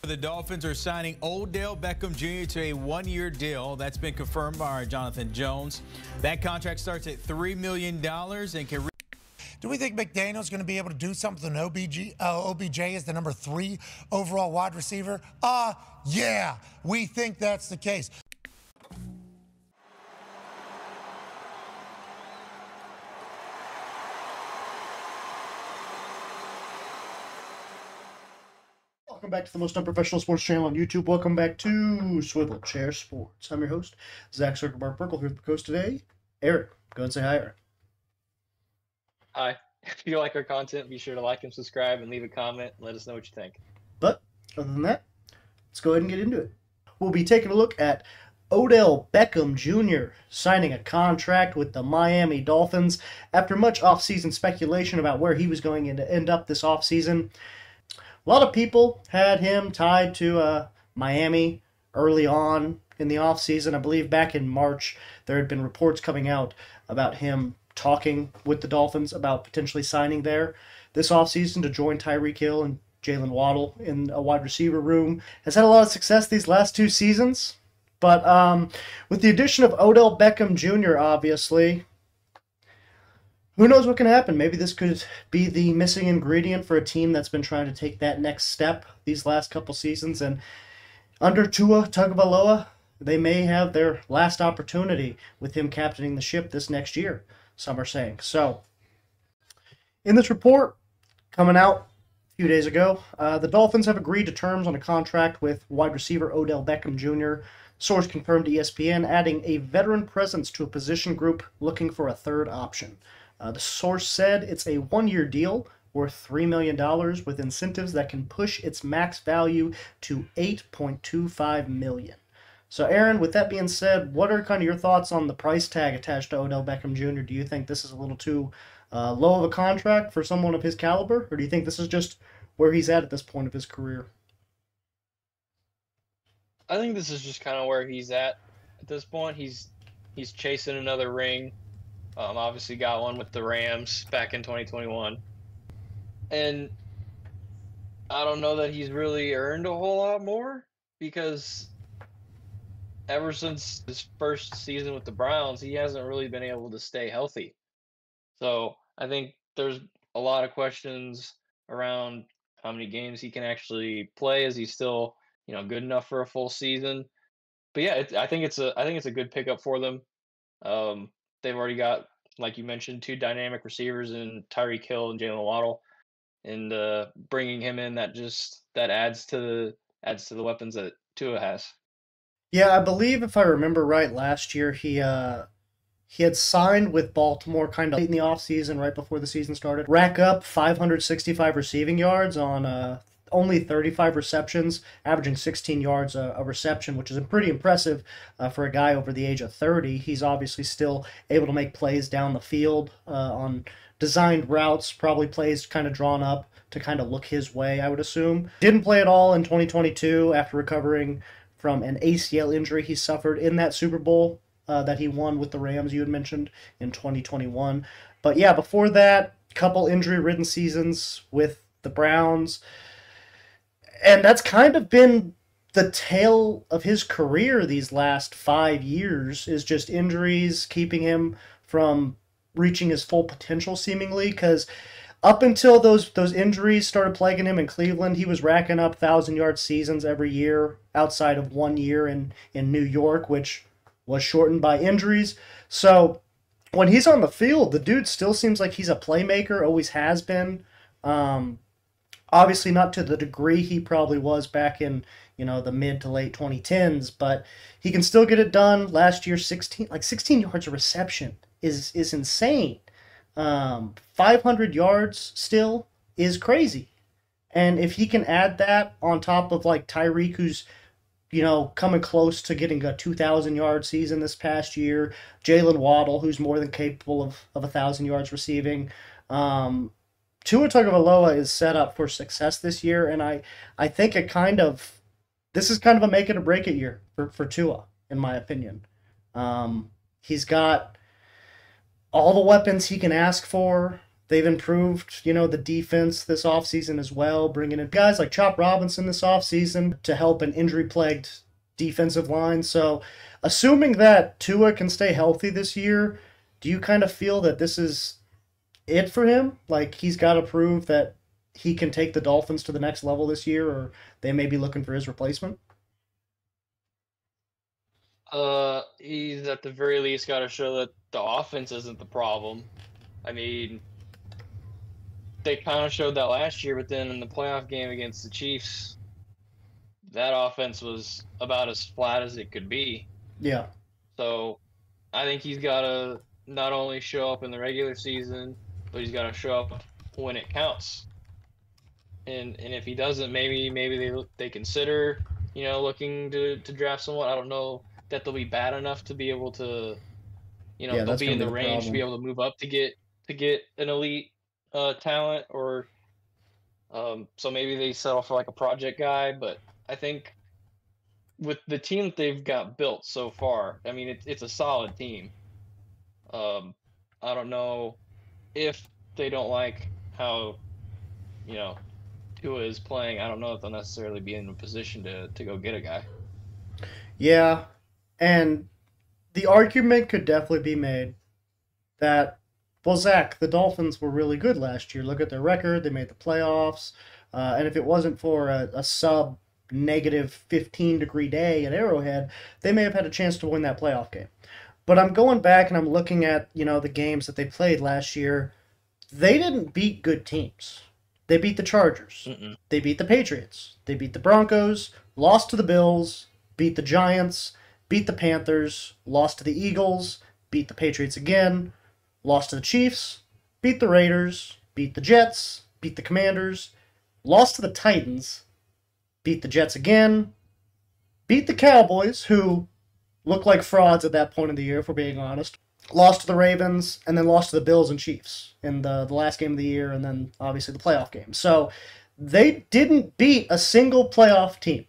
The Dolphins are signing Odell Beckham Jr. to a one-year deal. That's been confirmed by our Jonathan Jones. That contract starts at $3 million and can. Do we think McDaniel's going to be able to do something? OBJ is the number 3 overall wide receiver? Yeah, we think that's the case. Welcome back to the most unprofessional sports channel on YouTube. Welcome back to Swivel Chair Sports. I'm your host, Zach Circlebar Burkle, here with the coach today, Eric. Go and say hi, Eric. Hi. If you like our content, be sure to like and subscribe and leave a comment and let us know what you think. But other than that, let's go ahead and get into it. We'll be taking a look at Odell Beckham Jr. signing a contract with the Miami Dolphins after much offseason speculation about where he was going to end up this offseason. A lot of people had him tied to Miami early on in the offseason. I believe back in March, there had been reports coming out about him talking with the Dolphins about potentially signing there this offseason to join Tyreek Hill and Jalen Waddle in a wide receiver room. Has had a lot of success these last 2 seasons. But with the addition of Odell Beckham Jr., obviously, who knows what can happen? Maybe this could be the missing ingredient for a team that's been trying to take that next step these last couple seasons. And under Tua Tagovailoa, they may have their last opportunity with him captaining the ship this next year, some are saying. So, in this report coming out a few days ago, the Dolphins have agreed to terms on a contract with wide receiver Odell Beckham Jr., source confirmed to ESPN, adding a veteran presence to a position group looking for a third option. The source said it's a one-year deal worth $3 million with incentives that can push its max value to $8.25 million. So, Aaron, with that being said, what are kind of your thoughts on the price tag attached to Odell Beckham Jr.? Do you think this is a little too low of a contract for someone of his caliber, or do you think this is just where he's at this point of his career? I think this is just kind of where he's at this point. He's chasing another ring. Obviously got one with the Rams back in 2021. And I don't know that he's really earned a whole lot more, because ever since his first season with the Browns, he hasn't really been able to stay healthy. So I think there's a lot of questions around how many games he can actually play. Is he still, good enough for a full season? But yeah, I think it's a good pickup for them. They've already got, like you mentioned, 2 dynamic receivers in Tyreek Hill and Jalen Waddle, and bringing him in that adds to the weapons that Tua has. Yeah, I believe if I remember right, last year he had signed with Baltimore kind of late in the offseason, right before the season started. Rack up 565 receiving yards on only 35 receptions, averaging 16 yards a reception, which is pretty impressive for a guy over the age of 30. He's obviously still able to make plays down the field on designed routes, probably plays kind of drawn up to kind of look his way, I would assume. Didn't play at all in 2022 after recovering from an ACL injury he suffered in that Super Bowl that he won with the Rams, you had mentioned, in 2021. But yeah, before that, couple injury-ridden seasons with the Browns. And that's kind of been the tale of his career these last 5 years, is just injuries keeping him from reaching his full potential, seemingly, because up until those injuries started plaguing him in Cleveland, he was racking up 1,000-yard seasons every year outside of 1 year in New York, which was shortened by injuries. So when he's on the field, the dude still seems like he's a playmaker, always has been. Obviously not to the degree he probably was back in, the mid to late 2010s, but he can still get it done. Last year, 16 yards of reception is insane. 500 yards still is crazy. And if he can add that on top of like Tyreek, who's, coming close to getting a 2,000-yard season this past year, Jalen Waddle, who's more than capable of 1,000 yards receiving, Tua Tagovailoa is set up for success this year, and I think this is kind of a make it or break it year for Tua, in my opinion. He's got all the weapons he can ask for. They've improved, the defense this offseason as well, bringing in guys like Chop Robinson this offseason to help an injury-plagued defensive line. So, assuming that Tua can stay healthy this year, do you kind of feel that this is it for him? Like, he's got to prove that he can take the Dolphins to the next level this year, or they may be looking for his replacement? He's at the very least got to show that the offense isn't the problem. I mean, they kind of showed that last year, but then in the playoff game against the Chiefs, that offense was about as flat as it could be. Yeah. So I think he's got to not only show up in the regular season, but he's got to show up when it counts. And if he doesn't, maybe they consider, looking to draft someone. I don't know that they'll be bad enough to be able to, they'll be in the range to be able to move up to get an elite talent, or so maybe they settle for like a project guy. But I think with the team that they've got built so far, I mean, it's a solid team. I don't know if they don't like how, Tua is playing. I don't know if they'll necessarily be in a position to go get a guy. Yeah, and the argument could definitely be made that, well, Zach, the Dolphins were really good last year. Look at their record. They made the playoffs. And if it wasn't for a sub-negative 15-degree day at Arrowhead, they may have had a chance to win that playoff game. But I'm going back and I'm looking at, the games that they played last year. They didn't beat good teams. They beat the Chargers. Mm-mm. They beat the Patriots. They beat the Broncos, lost to the Bills, beat the Giants, beat the Panthers, lost to the Eagles, beat the Patriots again, lost to the Chiefs, beat the Raiders, beat the Jets, beat the Commanders, lost to the Titans, beat the Jets again, beat the Cowboys, who looked like frauds at that point in the year, if we're being honest, lost to the Ravens, and then lost to the Bills and Chiefs in the last game of the year, and then obviously the playoff game. So they didn't beat a single playoff team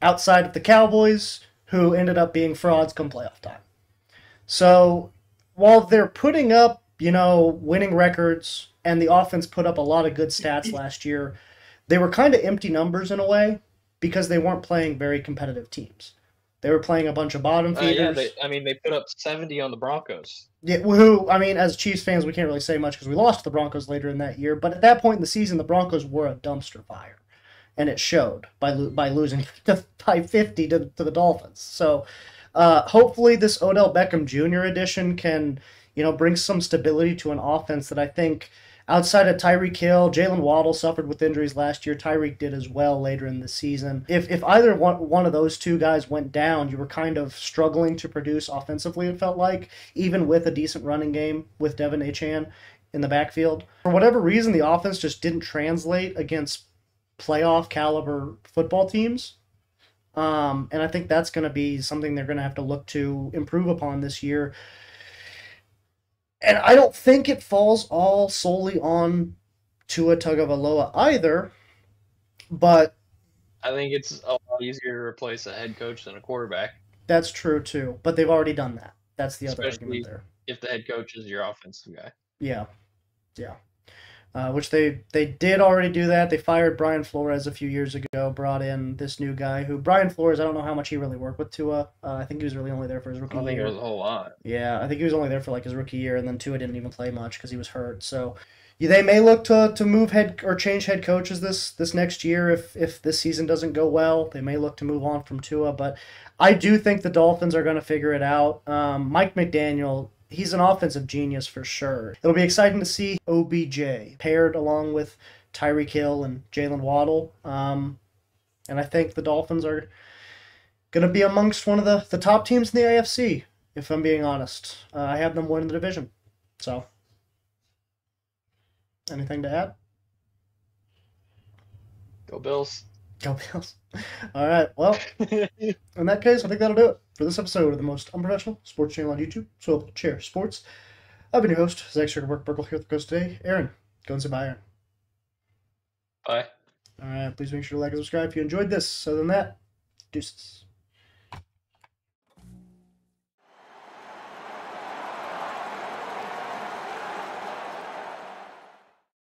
outside of the Cowboys, who ended up being frauds come playoff time. So while they're putting up, winning records, and the offense put up a lot of good stats last year, they were kind of empty numbers in a way because they weren't playing very competitive teams. They were playing a bunch of bottom feeders. They put up 70 on the Broncos. Yeah, as Chiefs fans, we can't really say much because we lost to the Broncos later in that year. But at that point in the season, the Broncos were a dumpster fire, and it showed by losing by 50 to the Dolphins. So hopefully this Odell Beckham Jr. edition can, bring some stability to an offense that I think outside of Tyreek Hill, Jalen Waddle suffered with injuries last year. Tyreek did as well later in the season. If either one of those two guys went down, you were kind of struggling to produce offensively, it felt like, even with a decent running game with Devin Achane in the backfield. For whatever reason, the offense just didn't translate against playoff caliber football teams. And I think that's going to be something they're going to have to look to improve upon this year. And I don't think it falls all solely on Tua Tagovailoa either, but I think it's a lot easier to replace a head coach than a quarterback. That's true too, but they've already done that. That's the other argument there. If the head coach is your offensive guy. Yeah. Which they did already do that. They fired Brian Flores a few years ago, brought in this new guy who, Brian Flores, I don't know how much he really worked with Tua. I think he was really only there for his rookie year. I think it was a whole lot. Yeah, I think he was only there for his rookie year, and then Tua didn't even play much because he was hurt. So they may look to move head or change head coaches this next year if this season doesn't go well. They may look to move on from Tua, but I do think the Dolphins are going to figure it out. Mike McDaniel, he's an offensive genius for sure. It'll be exciting to see OBJ paired along with Tyreek Hill and Jalen Waddle. And I think the Dolphins are going to be amongst one of the top teams in the AFC, if I'm being honest. I have them winning the division. So, anything to add? Go Bills. Go Bills. All right. Well, in that case, I think that'll do it for this episode of the most unprofessional sports channel on YouTube, Swivel Chair Sports. I've been your host, Zach Burkle here with the coast today. Aaron, go and say bye, Aaron. Bye. All right. Please make sure to like and subscribe if you enjoyed this. Other than that, deuces.